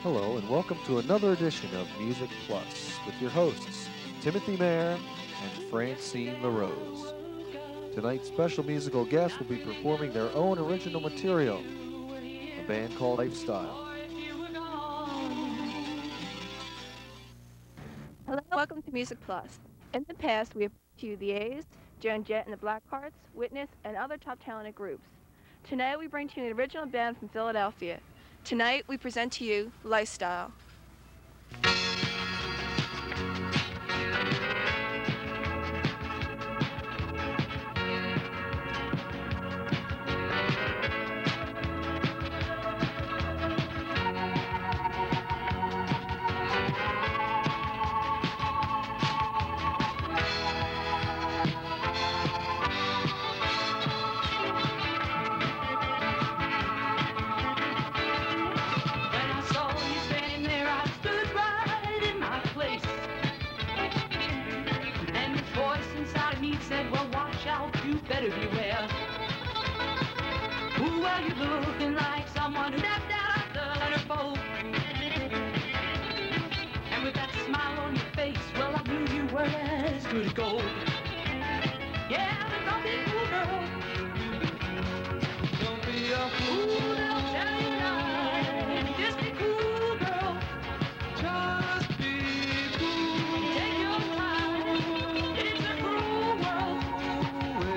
Hello, and welcome to another edition of Music Plus with your hosts, Timothy Mayer and Francine LaRose. Tonight's special musical guests will be performing their own original material, a band called Lifestyle. Hello, welcome to Music Plus. In the past, we have brought to you the A's, Joan Jett and the Blackhearts, Witness, and other top talented groups. Tonight, we bring to you an original band from Philadelphia. Tonight, we present to you Lifestyle. Said, well, watch out, you better beware. Ooh, well, you're looking like someone who stepped out of the letter boat. And with that smile on your face, well, I knew you were as good as gold. Yeah, but don't be a fool, girl. Don't be a fool. Ooh, they'll tell you lies. Just be cool, girl. Just be cool. Take your time. It's a cruel world.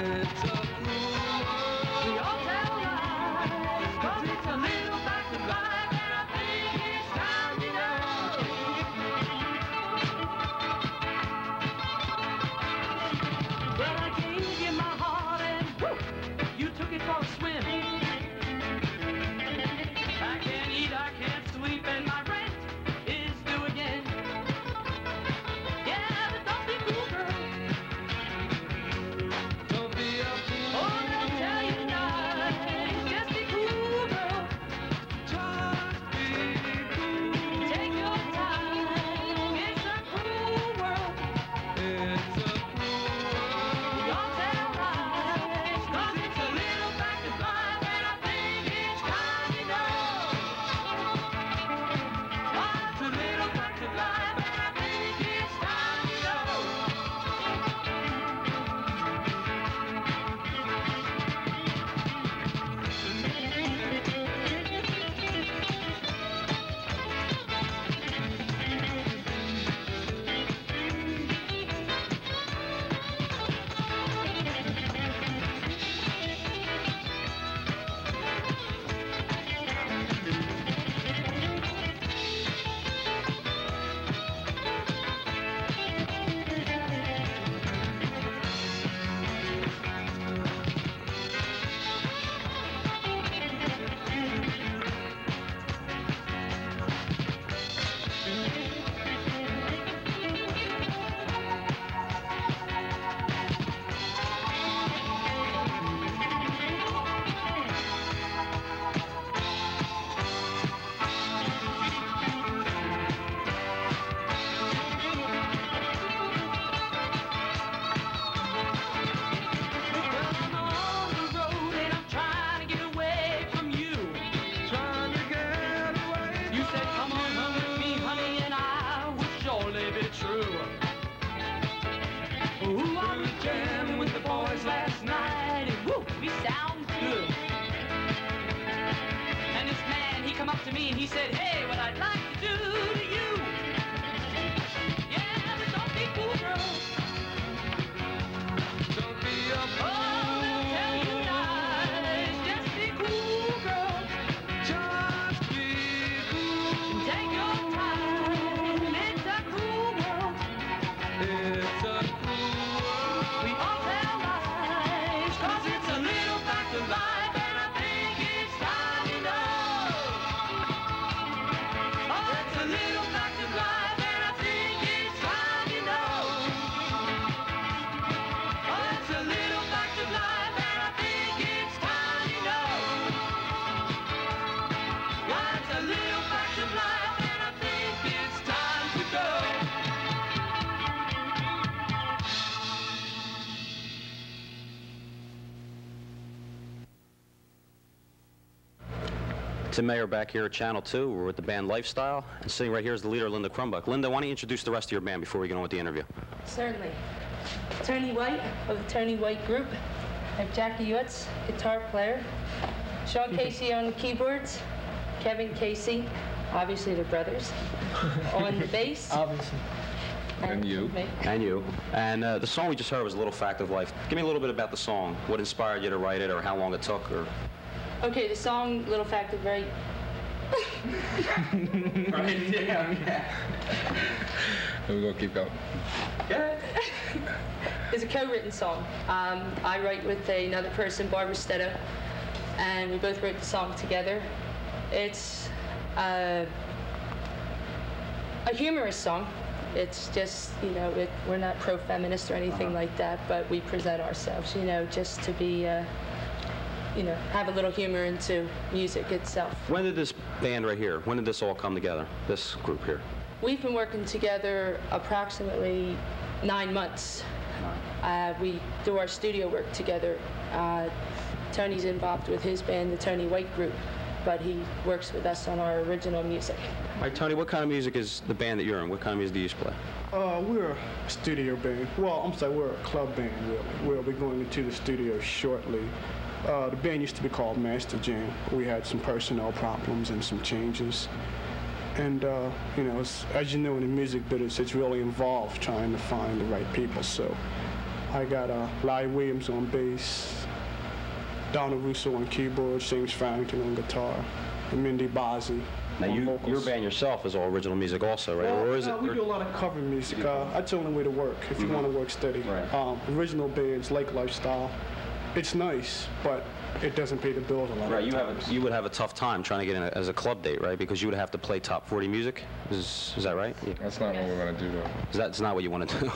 It's a cruel world. We all tell lies, 'cause it's a little fact of life, and I think it's time to know. Well, I gave you my heart and whoo, you took it for a swim. I can't eat, I can't sleep, and my rent is due again. Yeah, but don't be cool, girl. Don't be a fool. Oh, they'll tell you lies. Just be cool, girl. Just be cool. Take your time. It's a cruel world. It's a cruel world. We all tell lies, 'cause it's a little fact of life, and I think it's time you know. Oh, it's a little fact of life, and I think it's time you know. Well, I'm on the road and I'm trying to get away from you. Trying to get away. You said, come on home with me, honey, and I would surely be true. Ooh, I was jamming with the boys last night, and woo, we sound good. And this man, he come up to me and he said, hey, what I'd like to do to you. Yeah, but don't be cool, girl. Don't be a fool. Oh, they'll tell you lies. Just be cool, girl. Just be cool. Take your time. It's a cruel world. It's a cruel world. We all tell lies, 'cause it's a little fact of life, and I think it's time to know. Tim Mayer back here at Channel 2. We're with the band Lifestyle. And sitting right here is the leader, Linda Crumbuck. Linda, why don't you introduce the rest of your band before we get on with the interview? Certainly. Tony White of the Tony White Group. I have Jackie Utz, guitar player. Sean Casey on the keyboards. Kevin Casey, obviously they're brothers, on the bass. Obviously. And you. Me. And you. And the song we just heard was A Little Fact of Life. Give me a little bit about the song. What inspired you to write it, or how long it took, or... Okay, the song Little Fact of Life. Right, yeah. Here we go, keep going. It's a co-written song. I write with another person, Barbara Stetto, and we both wrote the song together. It's a humorous song. It's just, you know, we're not pro-feminist or anything like that, but we present ourselves, you know, just to be, you know, have a little humor into music itself. When did this band right here, when did this all come together, this group here? We've been working together approximately 9 months. We do our studio work together. Tony's involved with his band, the Tony White Group, but he works with us on our original music. All right, Tony, what kind of music is the band that you're in? What kind of music do you used to play? We're a studio band. Well, I'm sorry, we're a club band, really. We'll be going into the studio shortly. The band used to be called Master Jam. We had some personnel problems and some changes. And, you know, as you know, in the music business, it's really involved trying to find the right people. So I got Larry Williams on bass, Donna Russo on keyboard, James Farrington on guitar, and Mindy Bozzi on vocals. Your band yourself is all original music also, right? Well, or is it? We do a lot of cover music. That's the only way to work if you want to work steady. Right. Original bands like Lifestyle, it's nice, but it doesn't pay the bills a lot. Right, you would have a tough time trying to get in as a club date, right? Because you would have to play top 40 music. Is that right? Yeah. That's not what we're going to do, though. That's not what you want to do.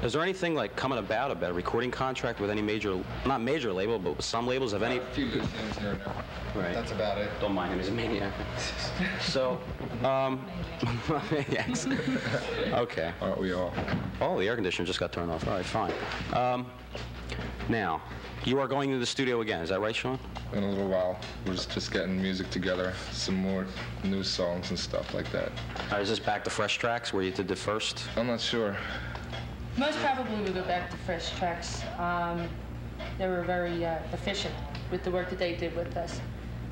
Is there anything like coming about a recording contract with any major, not major label, but with some labels? Have any? A few good things here and there. Right. That's about it. Don't mind him, he's a maniac. So, yes. Okay. Aren't we all? Oh, the air conditioner just got turned off. All right, fine. Now, you are going to the studio again, is that right, Sean? In a little while. We're just getting music together, some more new songs and stuff like that. All right, is this back to Fresh Tracks where you did the first? I'm not sure. Most probably we'll go back to Fresh Tracks. They were very efficient with the work that they did with us.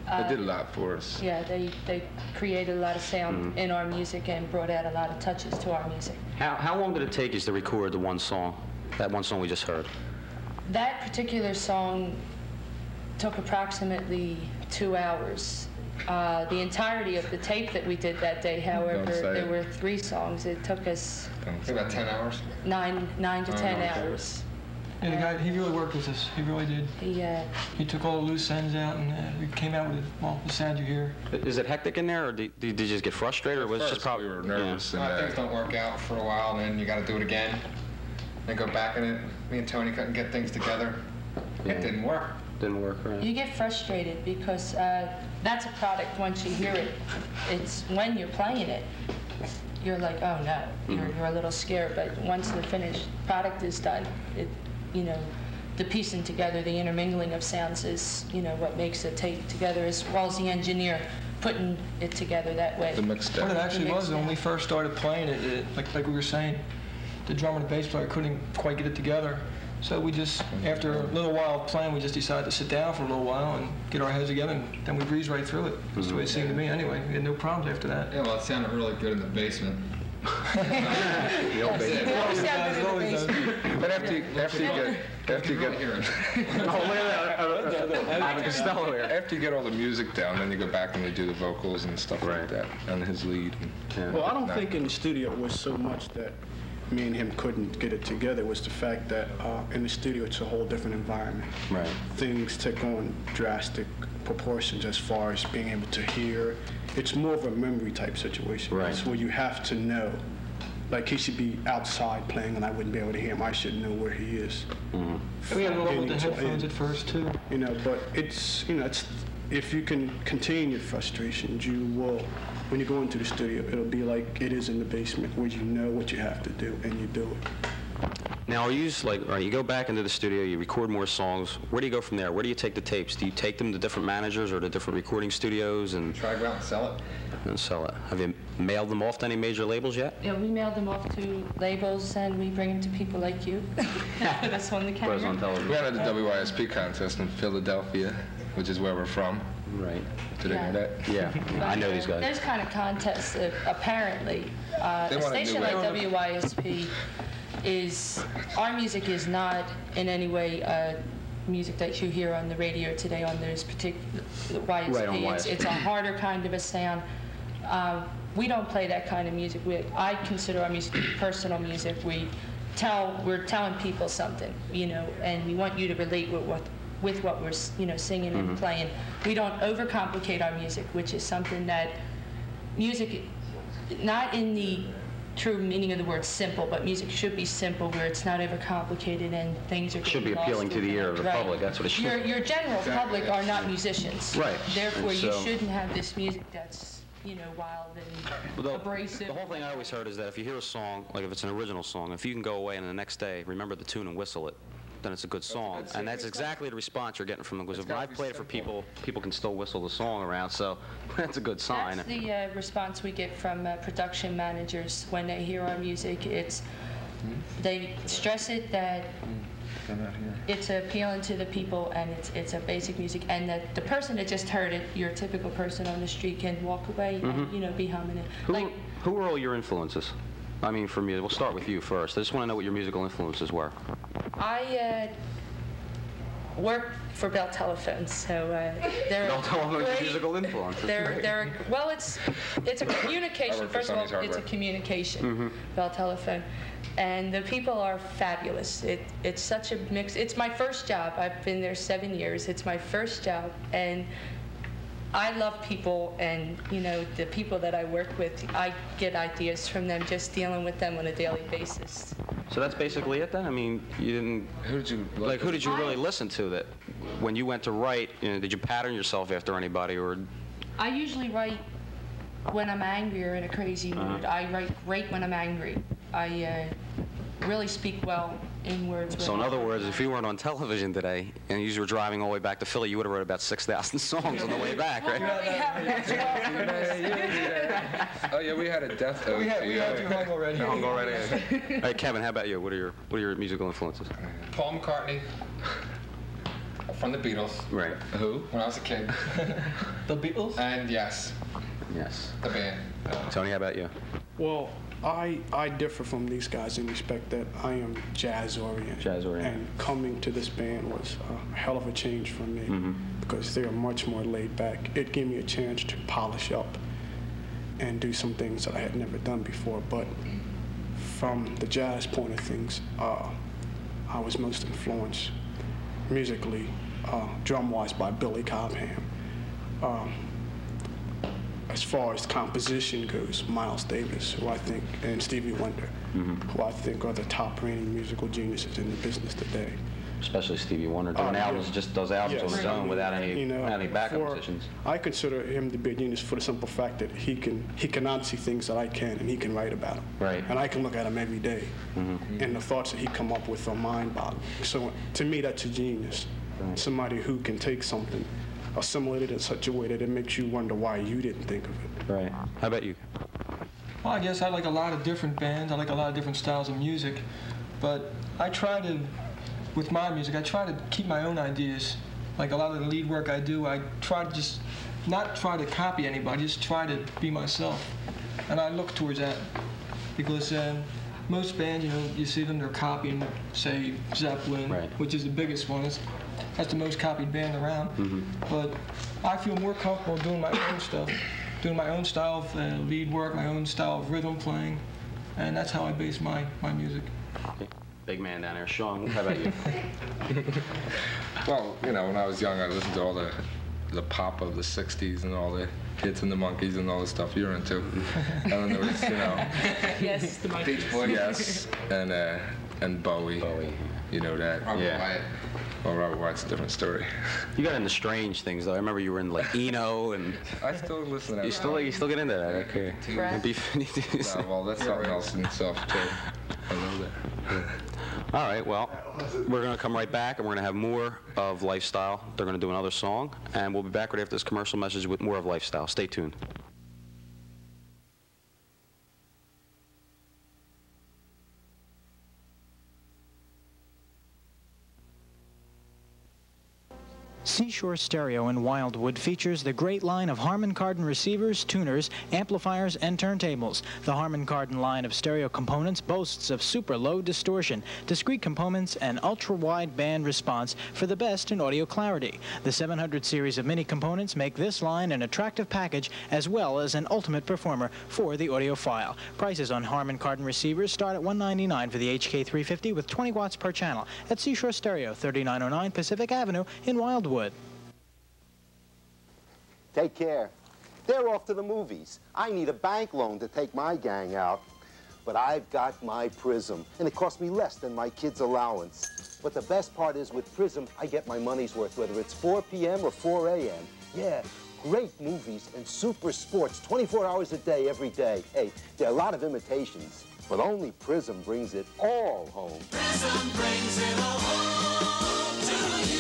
They did a lot for us. Yeah, they created a lot of sound in our music and brought out a lot of touches to our music. How long did it take you to record the one song, that one song we just heard? That particular song took approximately 2 hours. The entirety of the tape that we did that day, however, there were 3 songs. It took us about 10 hours? 9 to 10 hours. Yeah, the guy, he really worked with us. He really did. He took all the loose ends out, and we came out with, well, the sound you hear. Is it hectic in there, or did you just get frustrated, or was it just probably... we were nervous. Yeah. Things don't work out for a while, and then you got to do it again. Then go back in it. Me and Tony couldn't get things together. Yeah. It didn't work. Didn't work, right? You get frustrated because that's a product once you hear it. It's when you're playing it, you're like, oh no, you're a little scared. But once the finished product is done, you know, the piecing together, the intermingling of sounds is, you know, what makes it tape together, as well as the engineer putting it together that way. The mixed down. What it actually was, when we first started playing it, like we were saying, the drummer and the bass player couldn't quite get it together. So we just, after a little while of playing, we just decided to sit down for a little while and get our heads together, and then we breezed right through it. That's the way it seemed to me anyway. We had no problems after that. Yeah, well, it sounded really good in the basement. The old basement. But after you get all the music down, then you go back and you do the vocals and stuff like that, and his lead. Well, I don't think in the studio it was so much that me and him couldn't get it together. It was the fact that in the studio it's a whole different environment. Right. Things take on drastic proportions as far as being able to hear. It's more of a memory type situation. Right. It's where you have to know. Like, he should be outside playing and I wouldn't be able to hear him. I should know where he is. We had a little with the headphones at first too. You know, but it's, you know, it's, if you can contain your frustrations, you will. When you go into the studio, it'll be like it is in the basement, where you know what you have to do and you do it. Now, are you like, all right, you go back into the studio, you record more songs. Where do you go from there? Where do you take the tapes? Do you take them to different managers or to different recording studios and Try to go out and sell it. sell it? Have you mailed them off to any major labels yet? Yeah, we mail them off to labels and we bring them to people like you. Put us on the camera. Put us on television. We had a WYSP contest in Philadelphia, which is where we're from. Right. Did they know that? Yeah, I know these guys. Those kind of contests, apparently, a They want a new station like record. WYSP our music is not in any way music that you hear on the radio today on those particular YSP. Right, on YSP. It's a harder kind of a sound. We don't play that kind of music. I consider our music personal music. We're telling people something, and we want you to relate with what we're, singing and playing. We don't overcomplicate our music, which is something that music, not in the true meaning of the word simple, but music should be simple, where it's not overcomplicated and things are Should be getting appealing lost to the ear of the right. public. That's what it should. Your general public are not musicians. Right. Therefore, And you so- shouldn't have this music that's, wild and abrasive. The whole thing I always heard is that if you hear a song, like if it's an original song, if you can go away and the next day remember the tune and whistle it, then it's a good song. And that's exactly the response you're getting from them. Because when I've played it for people, people can still whistle the song around, so that's a good sign. That's the response we get from production managers when they hear our music. They stress it that it's appealing to the people and it's a basic music, and that the person that just heard it, your typical person on the street, can walk away and be humming it. Who are all your influences? I mean, for me, we'll start with you first. I just want to know what your musical influences were. I work for Bell Telephone, so they're Bell Telephone's great. musical influence. Well, it's a communication. First of all, Sony's it's a hardware. communication. Bell Telephone, and the people are fabulous. It's such a mix. It's my first job. I've been there 7 years. It's my first job, and I love people, and the people that I work with, I get ideas from them just dealing with them on a daily basis. So that's basically it then? I mean, you didn't... Who did you Who did you really listen to that when you went to write, did you pattern yourself after anybody or... I usually write when I'm angry or in a crazy mood. I write great when I'm angry. I really speak well in words. So in other words, if you weren't on television today and you were driving all the way back to Philly, you would have wrote about 6,000 songs on the way back, right? Oh yeah, we had a death oath. We had you hung already. I'll go right in. Hey, Kevin, how about you? What are your musical influences? Paul McCartney from the Beatles. Right. Who? When I was a kid. The Beatles? And yes, Yes. the band. Tony, how about you? Well, I differ from these guys in respect that I am jazz-oriented. Jazz-oriented. And coming to this band was a hell of a change for me because they are much more laid back. It gave me a chance to polish up and do some things that I had never done before. But from the jazz point of things, I was most influenced musically, drum-wise, by Billy Cobham. As far as composition goes, Miles Davis, who I think, and Stevie Wonder, who I think are the top-reigning musical geniuses in the business today. Especially Stevie Wonder doing albums, just does albums on his own without any backup musicians. I consider him to be a genius for the simple fact that he cannot see things that I can, and he can write about them. Right. And I can look at them every day, and the thoughts that he come up with are mind-boggling. So to me, that's a genius. Right. Somebody who can take something, assimilate it in such a way that it makes you wonder why you didn't think of it. Right. How about you? Well, I guess I like a lot of different bands. I like a lot of different styles of music. But I try to, with my music, I try to keep my own ideas. Like a lot of the lead work I do, I try to just not try to copy anybody, just try to be myself. And I look towards that. Because most bands, you see them, they're copying, say, Zeppelin, Right. which is the biggest one. That's the most copied band around. But I feel more comfortable doing my own stuff, doing my own style of lead work, my own style of rhythm playing, and that's how I base my music. Okay. Big man down there. Sean, how about you? Well, when I was young, I listened to all the pop of the '60s and all the Hits and the Monkees and all the stuff you're into. And then there was, Yes, the Beach Boys. Yes, and Bowie. Bowie. You know that. Robert Wyatt. Well, Robert Wyatt's a different story. You got into strange things, though. I remember you were in, like, Eno, and... I still listen to that. You still get into that, okay. Right. Beef. No, well, that's something else in itself, too. Hello there. All right, well, we're going to come right back, and we're going to have more of Lifestyle. They're going to do another song, and we'll be back right after this commercial message with more of Lifestyle. Stay tuned. Seashore Stereo in Wildwood features the great line of Harman Kardon receivers, tuners, amplifiers, and turntables. The Harman Kardon line of stereo components boasts of super low distortion, discrete components, and ultra-wide band response for the best in audio clarity. The 700 series of mini components make this line an attractive package as well as an ultimate performer for the audiophile. Prices on Harman Kardon receivers start at $199 for the HK350 with 20 watts per channel at Seashore Stereo, 3909 Pacific Avenue in Wildwood. Take care. They're off to the movies. I need a bank loan to take my gang out. But I've got my Prism, and it costs me less than my kid's allowance. But the best part is with Prism, I get my money's worth, whether it's 4 p.m. or 4 a.m. Yeah, great movies and super sports, 24 hours a day, every day. Hey, there are a lot of imitations, but only Prism brings it all home. Prism brings it all home to you.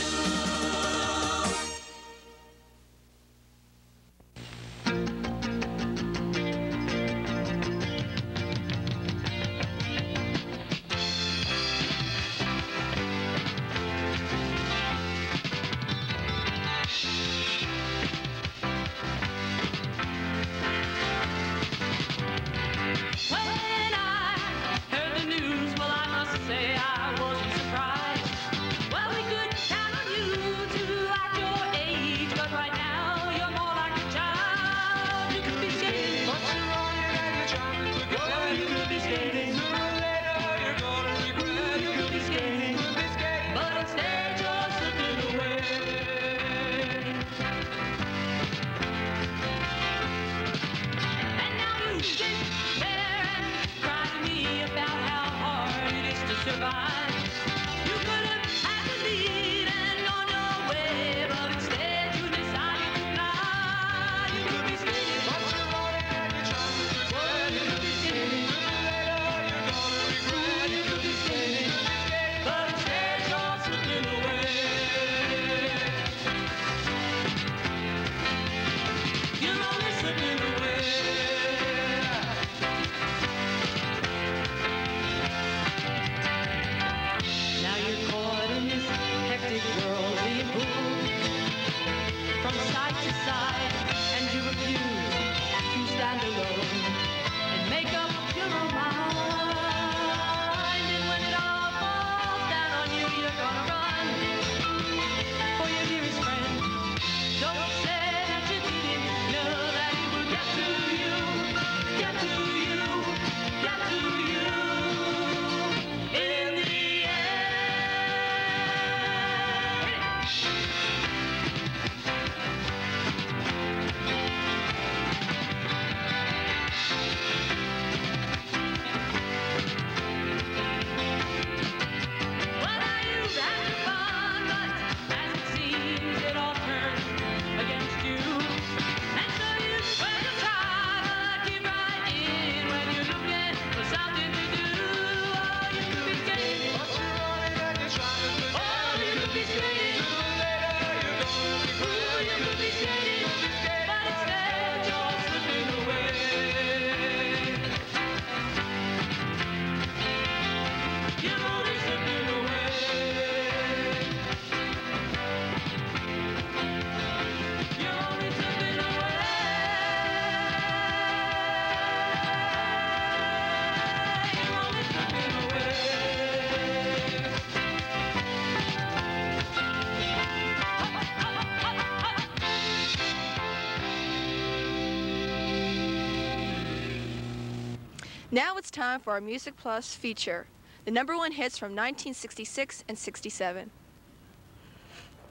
Now it's time for our Music Plus feature, the #1 hits from 1966 and 67.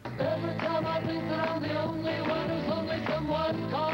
Every time I think that I'm the only one who's only someone called